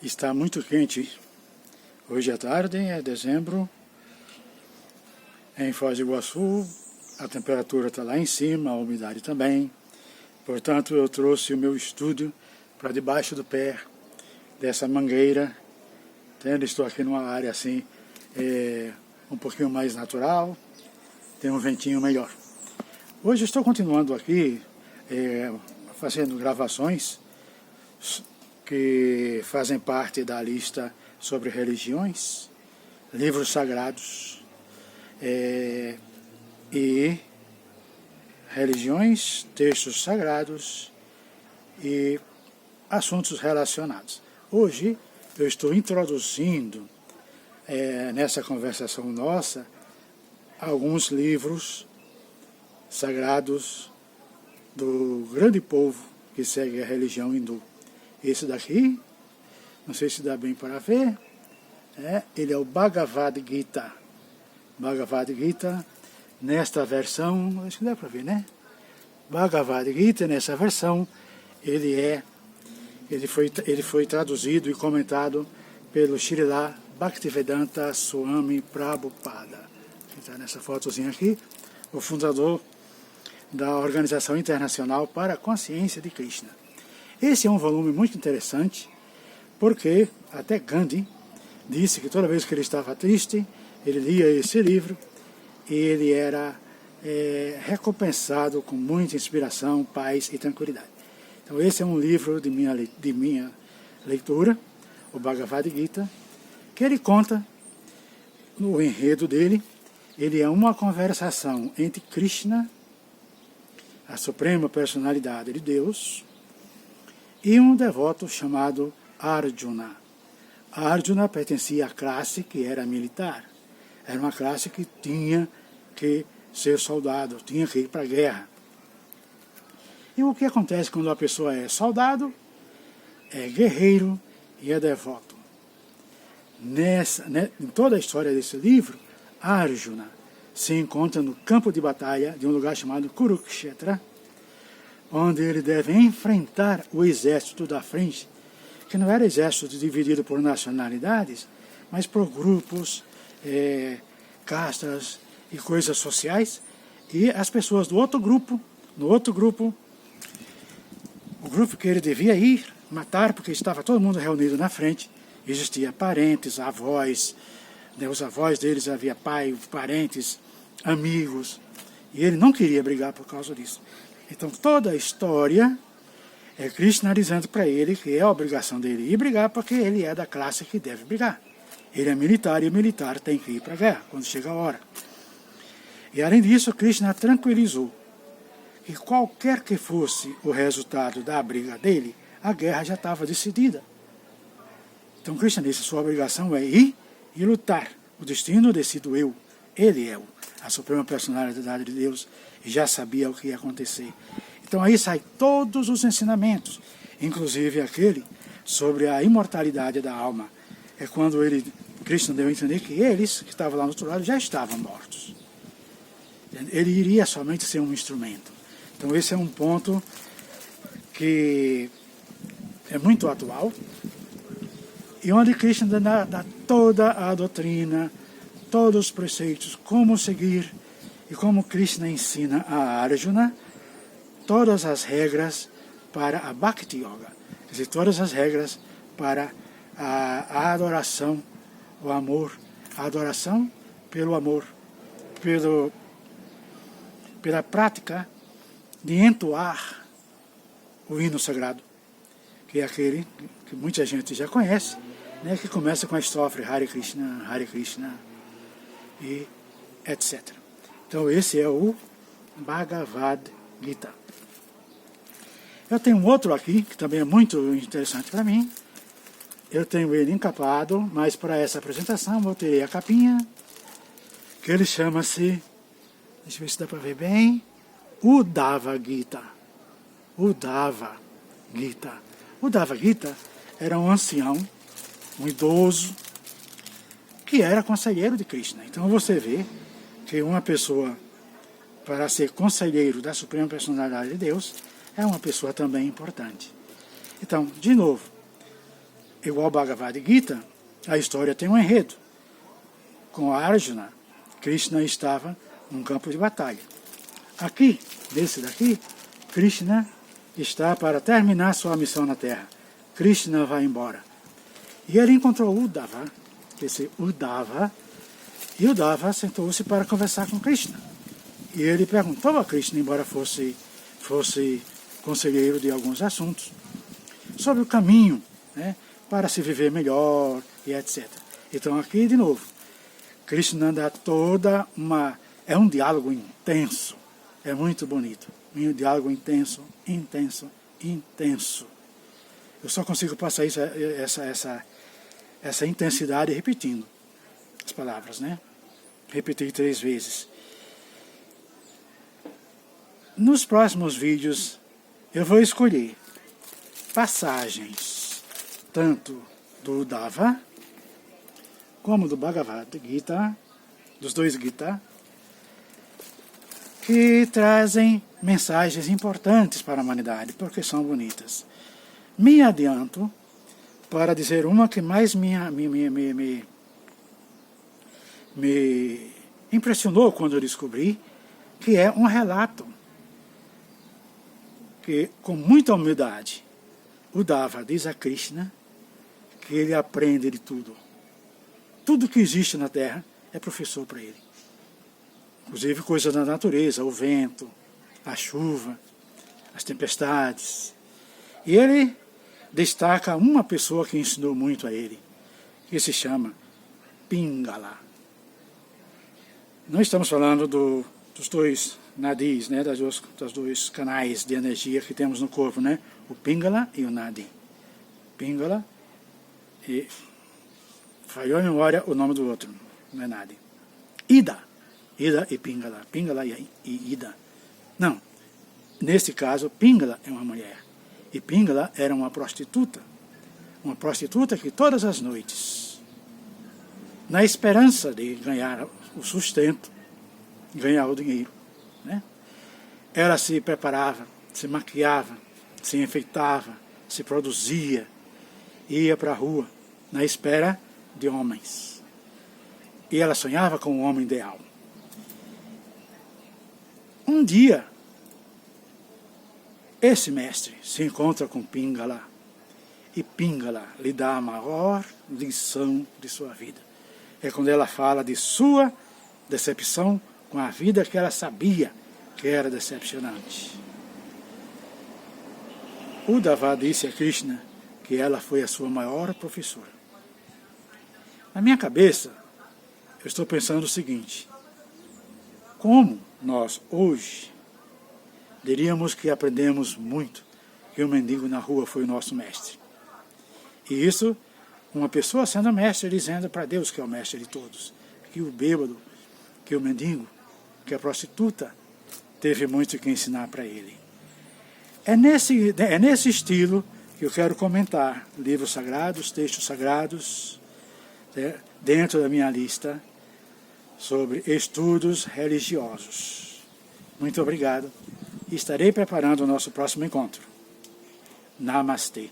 Está muito quente. Hoje à tarde, é dezembro, em Foz do Iguaçu, a temperatura está lá em cima, a umidade também. Portanto, eu trouxe o meu estúdio para debaixo do pé dessa mangueira. Entende? Estou aqui numa área assim, um pouquinho mais natural, tem um ventinho melhor. Hoje estou continuando aqui, fazendo gravações que fazem parte da lista sobre religiões, livros sagrados e religiões, textos sagrados e assuntos relacionados. Hoje eu estou introduzindo nessa conversação nossa alguns livros sagrados do grande povo que segue a religião hindu. Esse daqui, não sei se dá bem para ver, ele é o Bhagavad Gita. Bhagavad Gita, nesta versão, acho que dá para ver, né? Bhagavad Gita, nessa versão, ele foi traduzido e comentado pelo Srila Bhaktivedanta Swami Prabhupada, que está nessa fotozinha aqui, o fundador da Organização Internacional para a Consciência de Krishna. Esse é um volume muito interessante, porque até Gandhi disse que toda vez que ele estava triste, ele lia esse livro e ele era recompensado com muita inspiração, paz e tranquilidade. Então esse é um livro de minha leitura, o Bhagavad Gita, que ele conta, no enredo dele, ele é uma conversação entre Krishna, a suprema personalidade de Deus, e um devoto chamado Arjuna. Arjuna pertencia à classe que era militar. Era uma classe que tinha que ser soldado, tinha que ir para a guerra. E o que acontece quando a pessoa é soldado, é guerreiro e é devoto? Em toda a história desse livro, Arjuna se encontra no campo de batalha de um lugar chamado Kurukshetra, onde ele deve enfrentar o exército da frente, que não era exército dividido por nacionalidades, mas por grupos, castas e coisas sociais, e as pessoas do outro grupo, o grupo que ele devia ir matar, porque estava todo mundo reunido na frente, existia parentes, avós, os avós deles havia pai, parentes, amigos, e ele não queria brigar por causa disso. Então toda a história é Krishna dizendo para ele que é a obrigação dele ir brigar, porque ele é da classe que deve brigar. Ele é militar e o militar tem que ir para a guerra quando chega a hora. E além disso, Krishna tranquilizou que qualquer que fosse o resultado da briga dele, a guerra já estava decidida. Então Krishna disse, sua obrigação é ir e lutar. O destino eu decido eu. Ele é a suprema personalidade de Deus e já sabia o que ia acontecer. Então aí saem todos os ensinamentos, inclusive aquele sobre a imortalidade da alma. É quando Krishna deu a entender que eles, que estavam lá no outro lado, já estavam mortos. Ele iria somente ser um instrumento. Então esse é um ponto que é muito atual, e onde Krishna dá toda a doutrina, todos os preceitos, como seguir, e como Krishna ensina a Arjuna, todas as regras para a Bhakti Yoga, quer dizer, todas as regras para a adoração, o amor, a adoração pelo amor, pela prática de entoar o hino sagrado, que é aquele que muita gente já conhece, né, que começa com a estrofe Hare Krishna e etc. Então esse é o Bhagavad Gita. Eu tenho um outro aqui, que também é muito interessante para mim. Eu tenho ele encapado, mas para essa apresentação eu tirei a capinha, que ele chama-se, deixa eu ver se dá para ver bem, Uddhava Gita. Uddhava Gita. Uddhava Gita era um ancião, um idoso, que era conselheiro de Krishna. Então você vê que uma pessoa, para ser conselheiro da Suprema Personalidade de Deus, é uma pessoa também importante. Então, de novo, igual Bhagavad Gita, a história tem um enredo. Com Arjuna, Krishna estava num campo de batalha. Aqui, desse daqui, Krishna está para terminar sua missão na Terra. Krishna vai embora. E ele encontrou Uddhava, e Uddhava sentou-se para conversar com Krishna. E ele perguntou a Krishna, embora fosse conselheiro de alguns assuntos, sobre o caminho, né, para se viver melhor e etc. Então aqui, de novo, Krishna dá é um diálogo intenso, é muito bonito. Um diálogo intenso, intenso, intenso. Eu só consigo passar essa intensidade repetindo as palavras, né? Repetir 3 vezes. Nos próximos vídeos eu vou escolher passagens tanto do Uddhava como do Bhagavad Gita, dos 2 Gita, que trazem mensagens importantes para a humanidade, porque são bonitas. Me adianto para dizer uma que mais me impressionou quando eu descobri, que é um relato que, com muita humildade, Uddhava diz a Krishna que ele aprende de tudo. Tudo que existe na Terra é professor para ele. Inclusive coisas da natureza, o vento, a chuva, as tempestades. E ele destaca uma pessoa que ensinou muito a ele, que se chama Pingala. Nós estamos falando dos 2 nadis, né, dos 2 canais de energia que temos no corpo, né? O Pingala e o Nadi. Pingala e... falhou a memória o nome do outro, não é Nadi. Ida e Pingala. Pingala e Ida. Não, nesse caso, Pingala é uma mulher. E Pingala era uma prostituta. Uma prostituta que todas as noites, na esperança de ganhar o sustento, ganhar o dinheiro, né, ela se preparava, se maquiava, se enfeitava, se produzia, ia para a rua na espera de homens. E ela sonhava com o homem ideal. Um dia, esse mestre se encontra com Pingala, e Pingala lhe dá a maior lição de sua vida. É quando ela fala de sua decepção com a vida que ela sabia que era decepcionante. Uddhava disse a Krishna que ela foi a sua maior professora. Na minha cabeça, eu estou pensando o seguinte: como nós, hoje, diríamos que aprendemos muito que o mendigo na rua foi o nosso mestre. E isso, uma pessoa sendo mestre, dizendo para Deus que é o mestre de todos, que o bêbado, que o mendigo, que a prostituta, teve muito que ensinar para ele. É nesse estilo que eu quero comentar livros sagrados, textos sagrados, dentro da minha lista sobre estudos religiosos. Muito obrigado. Estarei preparando o nosso próximo encontro. Namastê.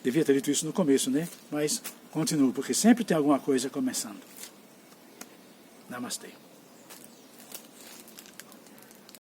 Devia ter dito isso no começo, né? Mas continuo, porque sempre tem alguma coisa começando. Namastê.